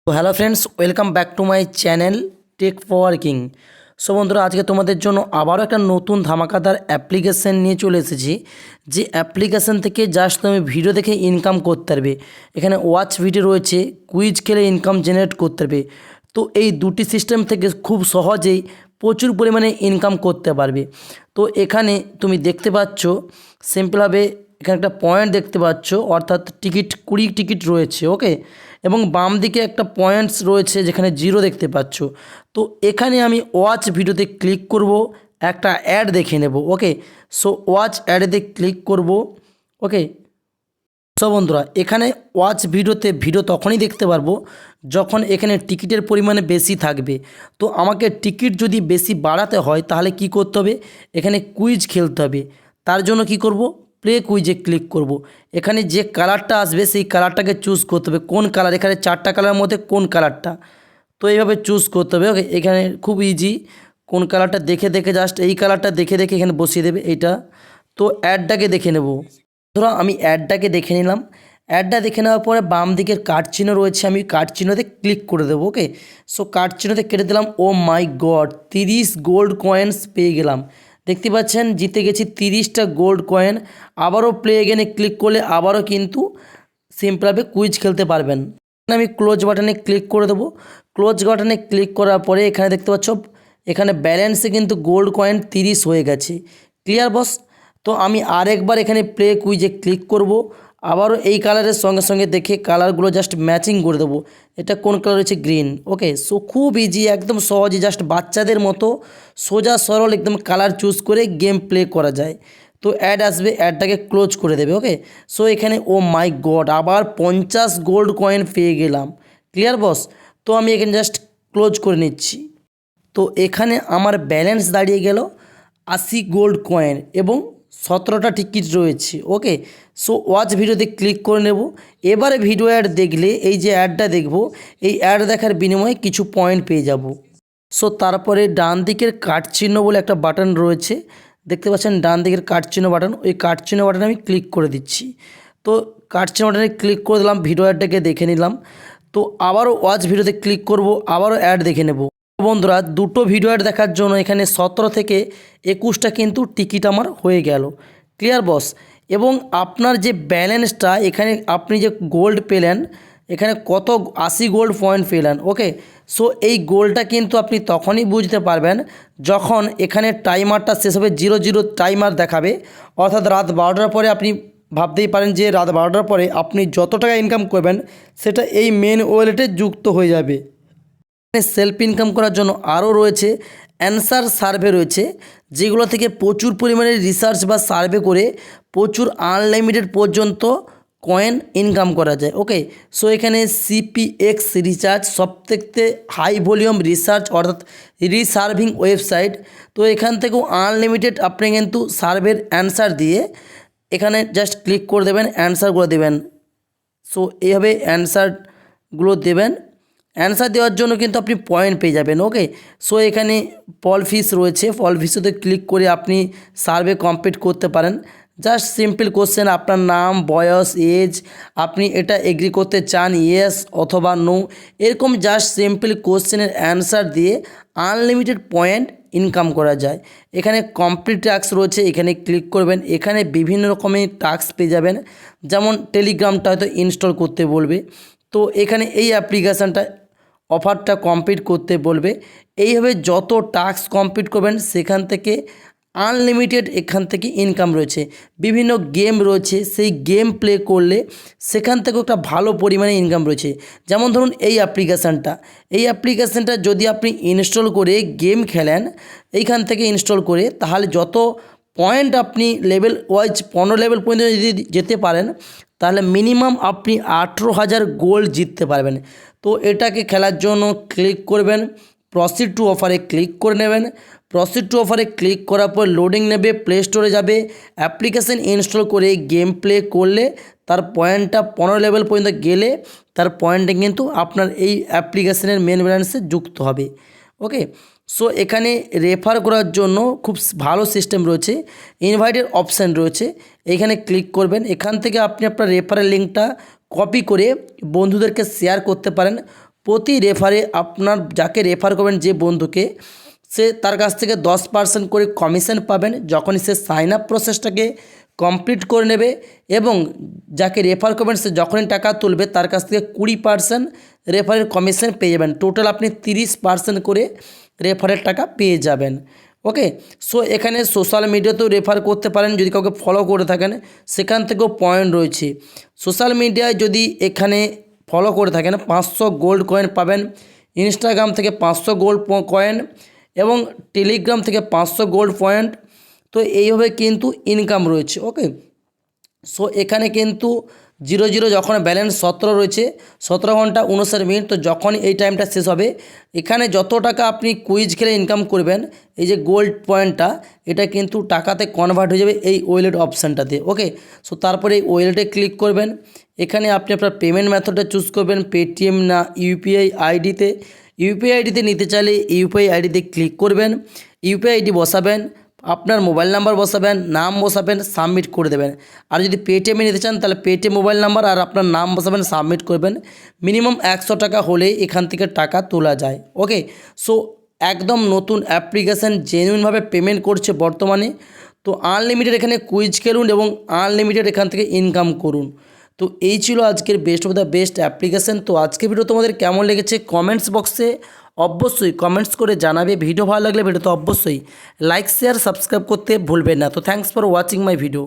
তো hello friends, welcome back to my channel Tech Power King. So বন্ধুরা, আজকে তোমাদের জন্য আবারও একটা নতুন ধামাকাদার অ্যাপ্লিকেশান নিয়ে চলে এসেছি। যে অ্যাপ্লিকেশান থেকে জাস্ট তুমি ভিডিও দেখে ইনকাম করতে পারবে। এখানে ওয়াচ ভিডিও রয়েছে, কুইজ খেলে ইনকাম জেনারেট করতে পারবে। তো এই দুটি সিস্টেম থেকে খুব সহজেই প্রচুর পরিমাণে ইনকাম করতে পারবে। তো এখানে তুমি দেখতে পাচ্ছ সিম্পলভাবে এখানে একটা পয়েন্ট দেখতে পাচ্ছ, অর্থাৎ টিকিট 20 টিকিট রয়েছে। ওকে, এবং বাম দিকে একটা পয়েন্টস রয়েছে যেখানে জিরো দেখতে পাচ্ছ। তো এখানে আমি ওয়াচ ভিডিওতে ক্লিক করব, একটা অ্যাড দেখে নেব। ওকে, সো ওয়াচ অ্যাডেতে ক্লিক করব। ওকে, সো বন্ধুরা, এখানে ওয়াচ ভিডিওতে ভিডিও তখনই দেখতে পারবো যখন এখানে টিকিটের পরিমাণে বেশি থাকবে। তো আমাকে টিকিট যদি বেশি বাড়াতে হয় তাহলে কি করতে হবে, এখানে কুইজ খেলতে হবে। তার জন্য কি করব, প্লে কুইজে ক্লিক করব। এখানে যে কালারটা আসবে সেই কালারটাকে চুজ করতে হবে। কোন কালার, এখানে 4টা কালারের মধ্যে কোন কালারটা, তো এইভাবে চুজ করতে হবে। ওকে, এখানে খুব ইজি, কোন কালারটা দেখে দেখে জাস্ট এই কালারটা দেখে দেখে এখানে বসিয়ে দেবে এইটা। তো অ্যাডটাকে দেখে নেব। ধরো আমি অ্যাডটাকে দেখে নিলাম। অ্যাডটা দেখে নেওয়ার পরে বাম দিকের কার্ড চিহ্ন রয়েছে, আমি কার্ড চিহ্নতে ক্লিক করে দেবো। ওকে, সো কার্ড চিহ্নতে কেটে দিলাম। ও মাই গড, 30 গোল্ড কয়েন্স পেয়ে গেলাম। দেখতে পাচ্ছেন জিতে গেছি 30টা গোল্ড কয়েন। আবারও প্লে এগেনে ক্লিক করলে আবারও কিন্তু সিম্পলভাবে কুইজ খেলতে পারবেন। আমি ক্লোজ বাটনে ক্লিক করে দেবো। ক্লোজ বাটনে ক্লিক করার পরে এখানে দেখতে পাচ্ছ এখানে ব্যালেন্সে কিন্তু গোল্ড কয়েন 30 হয়ে গেছে। ক্লিয়ার বস? তো আমি আরেকবার এখানে প্লে কুইজে ক্লিক করব। আবারও এই কালারের সঙ্গে সঙ্গে দেখে কালারগুলো জাস্ট ম্যাচিং করে দেবো। এটা কোন কালার হচ্ছে, গ্রিন। ওকে, সো খুব ইজি, একদম সহজে জাস্ট বাচ্চাদের মতো সোজা সরল একদম কালার চুজ করে গেম প্লে করা যায়। তো অ্যাড আসবে, অ্যাডটাকে ক্লোজ করে দেবে। ওকে, সো এখানে ও মাই গড আবার 50 গোল্ড কয়েন পেয়ে গেলাম। ক্লিয়ার বস? তো আমি এখানে জাস্ট ক্লোজ করে নিচ্ছি। তো এখানে আমার ব্যালেন্স দাঁড়িয়ে গেল 80 গোল্ড কয়েন এবং 17টা টিকিট রয়েছে। ওকে, সো ওয়াচ ভিডিওতে ক্লিক করে নেব। এবারে ভিডিও অ্যাড দেখলে এই যে অ্যাডটা দেখব, এই অ্যাড দেখার বিনিময়ে কিছু পয়েন্ট পেয়ে যাব। সো তারপরে ডান দিকের কাট চিহ্ন বলে একটা বাটন রয়েছে, দেখতে পাচ্ছেন ডান দিকের কাট চিহ্ন বাটন, ওই কাট চিহ্ন বাটনে আমি ক্লিক করে দিচ্ছি। তো কাট চিহ্ন বাটনে ক্লিক করে দিলাম, ভিডিও অ্যাডটাকে দেখে নিলাম। তো আবারও ওয়াচ ভিডিওতে ক্লিক করব, আবারও অ্যাড দেখে নেব। বন্ধুরা, দুটো ভিডিও অ্যাড দেখার জন্য এখানে 17 থেকে 21টা কিন্তু টিকিট আমার হয়ে গেল। ক্লিয়ার বস? এবং আপনার যে ব্যালেন্সটা, এখানে আপনি যে গোল্ড পেলেন, এখানে কত 80 গোল্ড পয়েন্ট পেলেন। ওকে, সো এই গোল্ডটা কিন্তু আপনি তখনই বুঝতে পারবেন যখন এখানে টাইমারটা শেষ হবে, 00 টাইমার দেখাবে। অর্থাৎ রাত 12টার পরে আপনি ভাবতেই পারেন যে রাত 12টার পরে আপনি যত টাকা ইনকাম করবেন সেটা এই মেন ওয়ালেটে যুক্ত হয়ে যাবে। সেলফ ইনকাম করার জন্য আরও রয়েছে অ্যানসার সার্ভে রয়েছে, যেগুলো থেকে প্রচুর পরিমাণে রিসার্চ বা সার্ভে করে প্রচুর আনলিমিটেড পর্যন্ত কয়েন ইনকাম করা যায়। ওকে, সো এখানে সিপিএক্স রিসার্চ সবথেকে হাই ভলিউম রিসার্চ অর্থাৎ রিসার্ভিং ওয়েবসাইট। তো এখান থেকেও আনলিমিটেড আপনি কিন্তু সার্ভের অ্যান্সার দিয়ে এখানে জাস্ট ক্লিক করে দেবেন, অ্যান্সারগুলো দেবেন। সো এইভাবে অ্যান্সারগুলো দেবেন। অ্যান্সার দেওয়ার জন্য কিন্তু আপনি পয়েন্ট পেয়ে যাবেন। ওকে, সো এখানে পল ফিস রয়েছে, পল ফিসতে ক্লিক করে আপনি সার্ভে কমপ্লিট করতে পারেন। জাস্ট সিম্পল কোশ্চেন, আপনার নাম, বয়স, এজ, আপনি এটা এগ্রি করতে চান ইয়েস অথবা নো, এরকম জাস্ট সিম্পল কোশ্চেনের অ্যান্সার দিয়ে আনলিমিটেড পয়েন্ট ইনকাম করা যায়। এখানে কমপ্লিট টাস্ক রয়েছে, এখানে ক্লিক করবেন। এখানে বিভিন্ন রকমের টাস্ক পেয়ে যাবেন, যেমন টেলিগ্রামটা হয়তো ইনস্টল করতে বলবে। তো এখানে এই অ্যাপ্লিকেশানটা অফারটা কমপ্লিট করতে বলবে। এইভাবে যত টাস্ক কমপ্লিট করবেন সেখান থেকে আনলিমিটেড এখান থেকে ইনকাম রয়েছে। বিভিন্ন গেম রয়েছে, সেই গেম প্লে করলে সেখান থেকেও একটা ভালো পরিমাণে ইনকাম রয়েছে। যেমন ধরুন এই অ্যাপ্লিকেশানটা যদি আপনি ইনস্টল করে গেম খেলেন এইখান থেকে ইনস্টল করে, তাহলে যত পয়েন্ট আপনি লেভেল ওয়াইজ 15 লেভেল পর্যন্ত যদি যেতে পারেন তাহলে মিনিমাম আপনি 18,000 গোল্ড জিততে পারবেন। তো এটাকে খেলার জন্য ক্লিক করবেন, প্রসিড টু অফারে ক্লিক করে নেবেন। প্রসিড টু অফারে ক্লিক করার পর লোডিং নেবে, প্লে স্টোরে যাবে, অ্যাপ্লিকেশান ইনস্টল করে গেম প্লে করলে তার পয়েন্টটা 15 লেভেল পর্যন্ত গেলে তার পয়েন্টটা কিন্তু আপনার এই অ্যাপ্লিকেশানের মেন ব্যালেন্সে যুক্ত হবে। ওকে, সো এখানে রেফার করার জন্য খুব ভালো সিস্টেম রয়েছে, ইনভাইটের অপশান রয়েছে, এইখানে ক্লিক করবেন। এখান থেকে আপনি আপনার রেফারের লিঙ্কটা কপি করে বন্ধুদেরকে শেয়ার করতে পারেন। প্রতি রেফারে আপনার যাকে রেফার করবেন যে বন্ধুকে সে তার কাছ থেকে 10% করে কমিশন পাবেন যখনই সে সাইন আপ প্রসেসটাকে কমপ্লিট করে নেবে, এবং যাকে রেফার করবেন সে যখনই টাকা তুলবে তার কাছ থেকে 20% রেফারের কমিশন পেয়ে যাবেন। টোটাল আপনি 30% করে রেফারের টাকা পেয়ে যাবেন। ওকে, সো এখানে সোশ্যাল মিডিয়াতেও রেফার করতে পারেন যদি কাউকে ফলো করে থাকেন, সেখান থেকেও পয়েন্ট রয়েছে। সোশ্যাল মিডিয়ায় যদি এখানে ফলো করে থাকেন 500 গোল্ড কয়েন পাবেন, ইনস্টাগ্রাম থেকে 500 গোল্ড কয়েন এবং টেলিগ্রাম থেকে 500 গোল্ড পয়েন্ট। তো এইভাবে কিন্তু ইনকাম রয়েছে। ওকে, সো এখানে কিন্তু 00 যখন ব্যালেন্স 17 রয়েছে, 17 ঘন্টা 59 মিনিট। তো যখন এই টাইমটা শেষ হবে এখানে যত টাকা আপনি কুইজ খেলে ইনকাম করবেন, এই যে গোল্ড পয়েন্টটা এটা কিন্তু টাকাতে কনভার্ট হয়ে যাবে এই ওয়ালেট অপশানটাতে। ওকে, সো তারপরে এই ওয়ালেটে ক্লিক করবেন, এখানে আপনি আপনার পেমেন্ট মেথডটা চুজ করবেন, পেটিএম না ইউপিআই আইডিতে। ইউপিআই আইডিতে নিতে চাইলে ইউপিআই আইডিতে ক্লিক করবেন, ইউপিআই আইডি বসাবেন, আপনার মোবাইল নাম্বার বসাবেন, নাম বসাবেন, সাবমিট করে দেবেন। আর যদি পেটিএমে নিতে চান তাহলে পেটিএম মোবাইল নাম্বার আর আপনার নাম বসাবেন, সাবমিট করবেন। মিনিমাম 100 টাকা হলেই এখান থেকে টাকা তোলা যায়। ওকে, সো একদম নতুন অ্যাপ্লিকেশান, জেনুইনভাবে পেমেন্ট করছে বর্তমানে। তো আনলিমিটেড এখানে কুইজ খেলুন এবং আনলিমিটেড এখান থেকে ইনকাম করুন। তো এই ছিল আজকের best of the best application. তো আজকের ভিডিও তোমাদের কেমন লেগেছে কমেন্টস বক্সে অবশ্যই কমেন্টস করে জানাবে। ভিডিও ভালো লাগলে ভিডিওতে অবশ্যই লাইক শেয়ার সাবস্ক্রাইব করতে ভুলবেন না। তো thanks for watching my video.